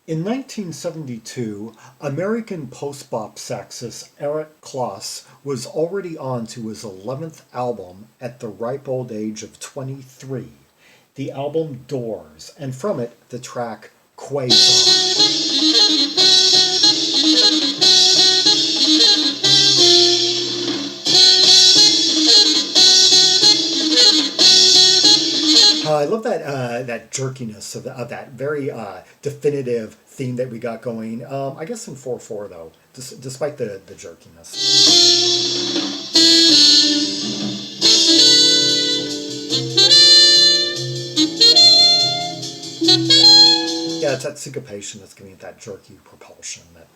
In 1972, American post-bop saxist Eric Kloss was already on to his 11th album at the ripe old age of 23, the album Doors, and from it the track Quasar. I love that jerkiness of that very definitive theme that we got going. I guess in 4/4 though, despite the jerkiness. Yeah, it's that syncopation that's giving it that jerky propulsion. That.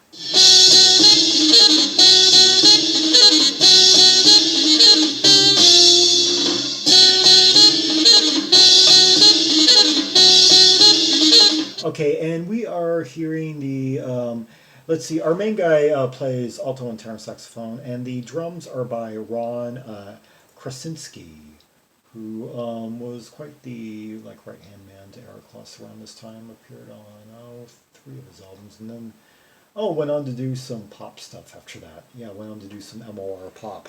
Okay, and we are hearing the, let's see, our main guy plays alto and tenor saxophone, and the drums are by Ron Krasinski, who was quite the right-hand man to Eric Kloss around this time, appeared on 3 of his albums, and then, went on to do some pop stuff after that. Yeah, went on to do some MOR pop.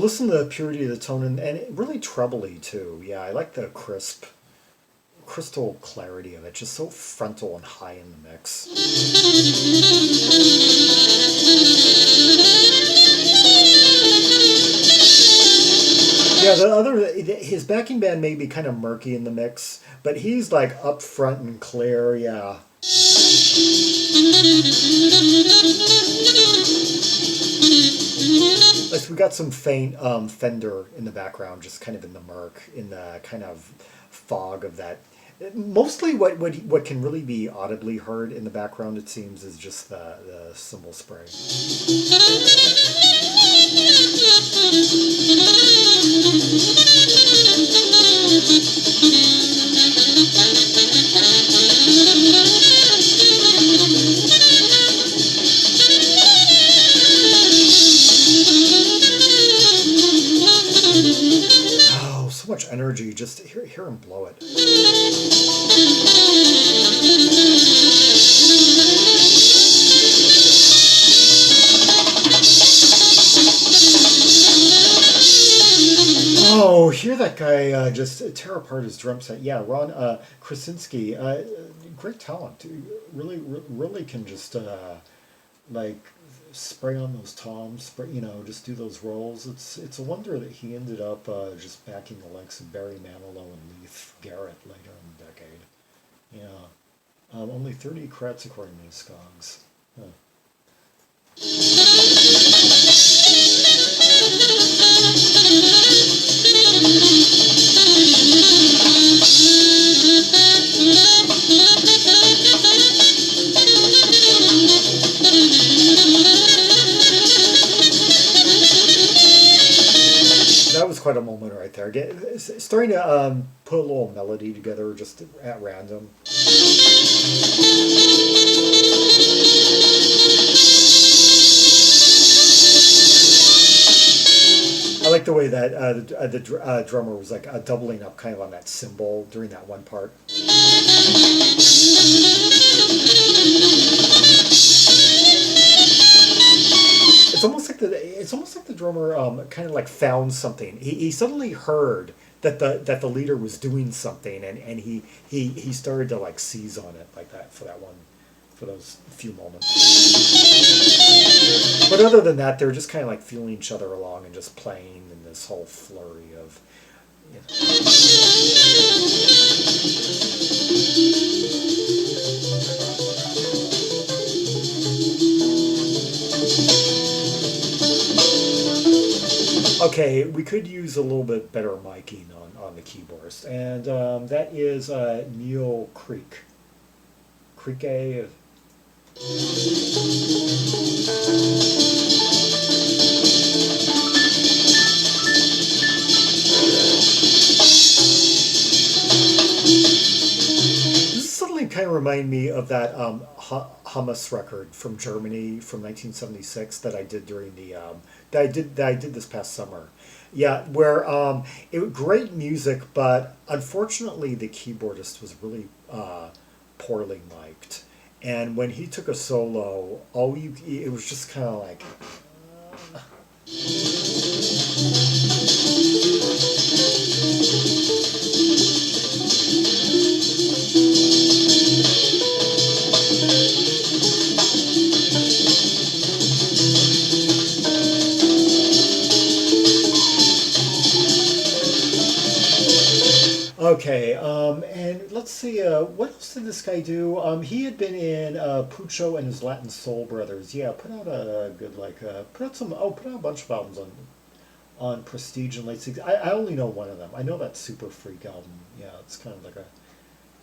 Listen to the purity of the tone, and really trebly too. Yeah, I like the crystal clarity of it, just so frontal and high in the mix. Yeah, his backing band may be kind of murky in the mix, but he's like up front and clear, yeah. Like we got some faint Fender in the background, just kind of in the murk, in the kind of fog of that. Mostly what can really be audibly heard in the background, it seems, is just the cymbal spray. So much energy, just hear him blow it. Oh, hear that guy just tear apart his drum set. Yeah, Ron Krasinski, great talent. Really can just like spray on those toms, just do those rolls. It's a wonder that he ended up just backing the likes of Barry Manilow and Leif Garrett later in the decade. Yeah, only 30 creds according to Scogs. Huh. That was quite a moment right there. Starting to put a little melody together just at random. I like the way that the drummer was like doubling up kind of on that cymbal during that one part. It's almost like the drummer kind of like found something. He suddenly heard that the leader was doing something, and he started to like seize on it like that for those few moments. But other than that, they're just kind of like feeling each other along and just playing in this whole flurry of. Okay, we could use a little bit better miking on the keyboards, and that is Neal Creque. Creque. kind of remind me of that hummus record from Germany from 1976 that I did during the that I did this past summer. Yeah, where great music, but unfortunately the keyboardist was really poorly mic'd, and when he took a solo, it was just kind of like. Okay, and let's see, what else did this guy do? He had been in Puccio and his Latin Soul Brothers. Yeah, put out a good, put out a bunch of albums on Prestige and late 60s. I only know one of them. I know that Super Freak album. Yeah, it's kind of like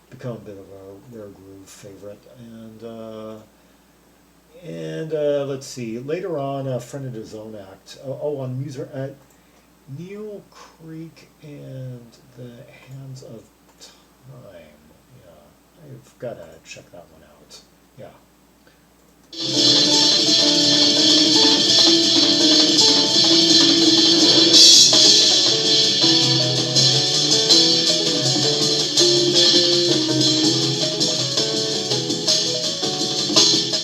become a bit of a rare groove favorite. And let's see, later on, a friend of his own act. On music. Neal, Creque, and the Hands of Time. Yeah, I've got to check that one out. Yeah.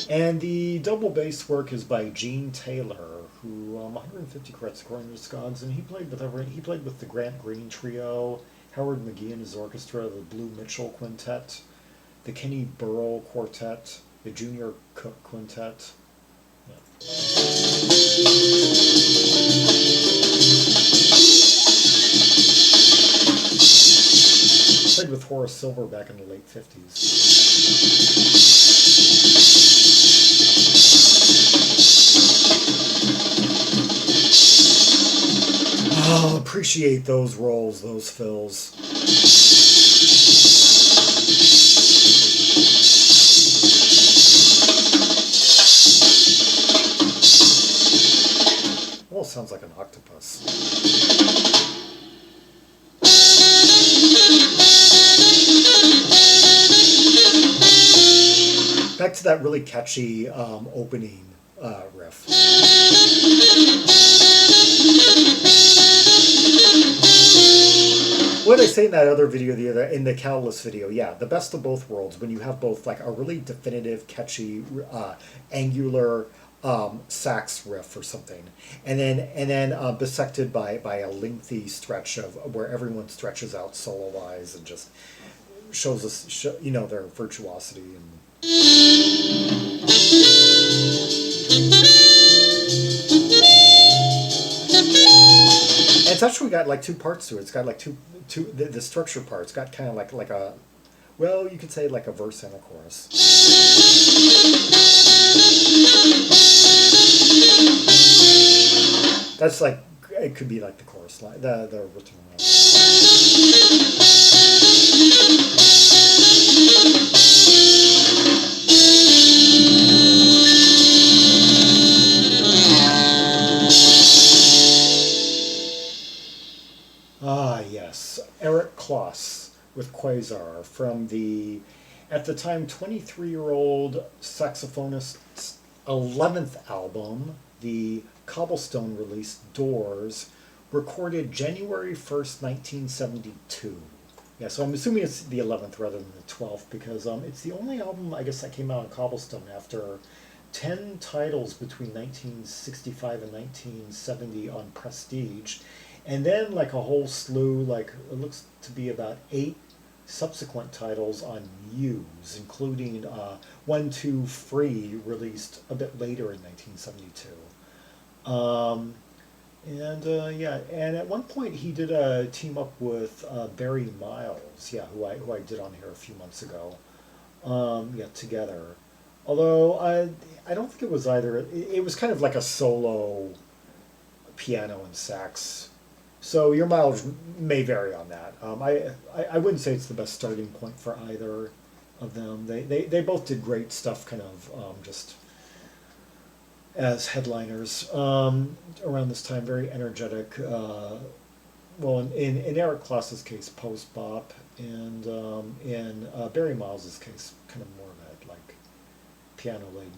And the double bass work is by Gene Taylor, who 150 credits according to Scogs, and he played with the Grant Green Trio, Howard McGee and his orchestra, the Blue Mitchell Quintet, the Kenny Burrell Quartet, the Junior Cook Quintet. Yeah. Played with Horace Silver back in the late 50s. Oh, appreciate those rolls, those fills. Well, sounds like an octopus. Back to that really catchy opening riff. What did I say in that other video, in the Catalyst video? Yeah, the best of both worlds, when you have both like a really definitive, catchy, angular sax riff or something, and then bisected by a lengthy stretch of where everyone stretches out solo wise and just shows us their virtuosity and. It's actually got like two parts to it. It's got like two the structure part. It's got kind of like a, well, you could say like a verse and a chorus. That's like, it could be like the chorus line, the original line. Ah, yes. Eric Kloss with Quasar from the, at the time, 23-year-old saxophonist's 11th album, the Cobblestone release Doors, recorded January 1st, 1972. Yeah, so I'm assuming it's the 11th rather than the 12th because it's the only album, I guess, that came out on Cobblestone after 10 titles between 1965 and 1970 on Prestige. And then like a whole slew, like it looks to be about 8 subsequent titles on Muse, including 1, 2, Free, released a bit later in 1972. Yeah, and at one point he did a team up with Barry Miles, yeah, who I did on here a few months ago, yeah, together. Although I don't think it was either. It was kind of like a solo piano and sax. So your mileage may vary on that. I wouldn't say it's the best starting point for either of them. They both did great stuff, kind of just as headliners around this time. Very energetic. Well, in Eric Kloss's case, post-bop, And in Barry Miles's case, kind of more of that like piano-laden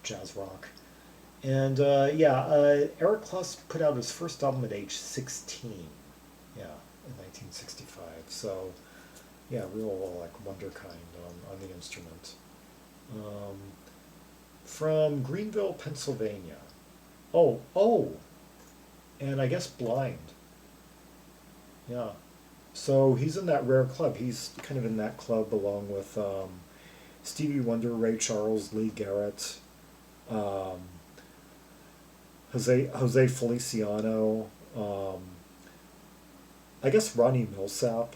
jazz rock. And Eric Kloss put out his first album at age 16. Yeah, in 1965. So yeah, real like wonder kind on the instrument. Um, from Greenville, Pennsylvania. Oh, and I guess blind. Yeah. So he's in that rare club. He's kind of in that club along with Stevie Wonder, Ray Charles, Lee Garrett, um, Jose Feliciano, um, I guess Ronnie Millsap.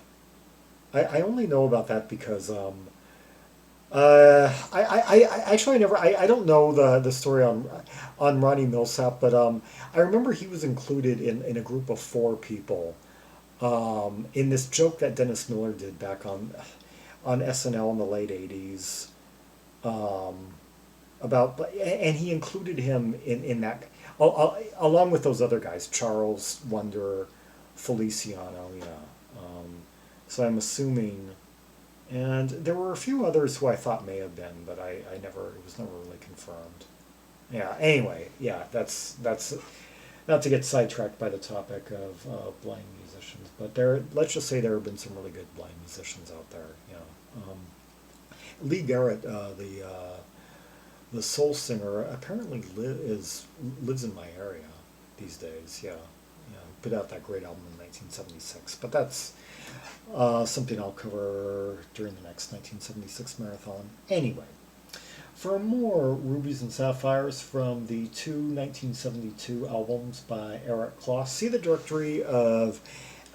I only know about that because I actually never I don't know the story on Ronnie Millsap, but I remember he was included in a group of four people in this joke that Dennis Miller did back on SNL in the late '80s um, about and he included him in that along with those other guys, Charles Wonder, Feliciano, yeah. So I'm assuming, and there were a few others who I thought may have been, but I never it was never really confirmed. Yeah. Anyway, yeah, that's not to get sidetracked by the topic of blind musicians, but there let's just say there have been some really good blind musicians out there. Yeah. Lee Garrett, the soul singer, apparently lives in my area these days. Yeah, yeah. Put out that great album in 1976, but that's something I'll cover during the next 1976 marathon. Anyway, for more Rubies and Sapphires from the two 1972 albums by Eric Kloss, see the directory of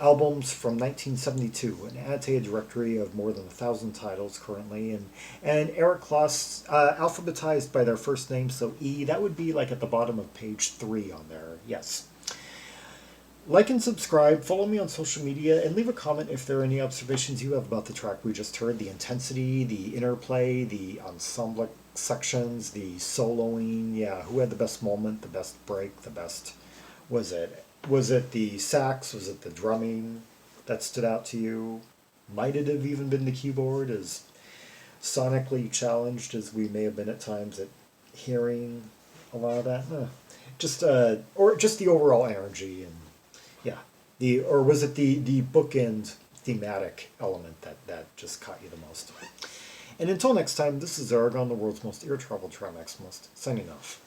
albums from 1972, an annotated directory of more than 1,000 titles currently, and Eric Kloss alphabetized by their first name, so E, that would be like at the bottom of page 3 on there, yes. Like and subscribe, follow me on social media, and leave a comment if there are any observations you have about the track we just heard, the intensity, the interplay, the ensemble sections, the soloing, yeah, who had the best moment, the best break, the best, was it the sax, was it the drumming that stood out to you? Might it have even been the keyboard, as sonically challenged as we may have been at times at hearing a lot of that? Just or just the overall energy and yeah, or was it the bookend thematic element that just caught you the most? And until next time, this is Zaragon, the world's most ear travel drum maximalist, signing off.